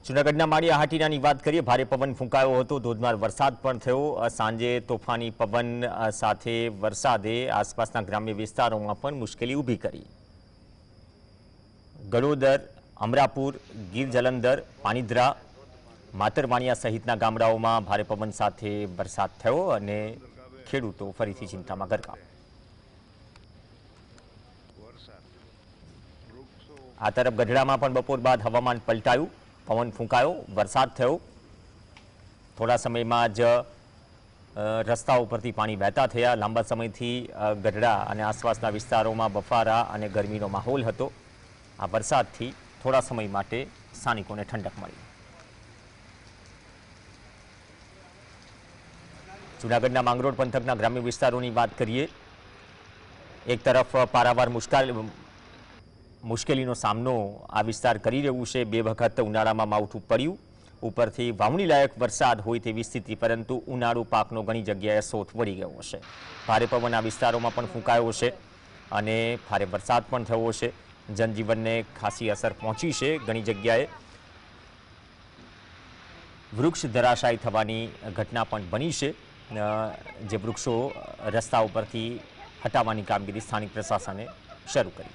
જૂનાગઢના માળિયાહાટીની વાત કરીએ, ભારે પવન ફૂંકાયો હતો, ધોધમાર વરસાદ પણ થયો। સાંજે તોફાની પવન સાથે વરસાદે આસપાસના ગ્રામ્ય વિસ્તારોમાં પણ મુશ્કેલી ઊભી કરી। ગળોદર, અમરાપુર, ગીર જલંધર, પાણીધરા, માતરવાણિયા સહિતના ગામડાઓમાં ભારે પવન સાથે વરસાદ થયો અને ખેડૂતો ફરીથી ચિંતામાં ગરકાવ। આ તરફ ગઢડામાં પણ બપોર બાદ હવામાન પલટાયું, પવન ફૂંકાયો, વરસાદ થયો। થોડા સમયમાં જ રસ્તાઓ પરથી પાણી વહેતા થયા। લાંબા સમયથી ગઢડા અને આસપાસના વિસ્તારોમાં બફારા અને ગરમીનો માહોલ હતો। આ વરસાદથી થોડા સમય માટે સ્થાનિકોને ઠંડક મળી। જૂનાગઢના માંગરોળ પંથકના ગ્રામ્ય વિસ્તારોની વાત કરીએ, એક તરફ પારાવાર મુશ્કેલીનો સામનો આ વિસ્તાર કરી રહ્યું છે। બે વખત ઉનાળામાં માવઠું પડ્યું, ઉપરથી વાવણી લાયક વરસાદ હોય તેવી સ્થિતિ, પરંતુ ઉનાળુ પાકનો ઘણી જગ્યાએ સોથ વળી ગયો છે। ભારે પવન આ વિસ્તારોમાં પણ ફૂંકાયો છે અને ભારે વરસાદ પણ થયો છે। જનજીવનને ખાસી અસર પહોંચી છે। ઘણી જગ્યાએ વૃક્ષ ધરાશાયી થવાની ઘટના પણ બની છે, જે વૃક્ષો રસ્તા ઉપરથી હટાવવાની કામગીરી સ્થાનિક પ્રશાસને શરૂ કરી।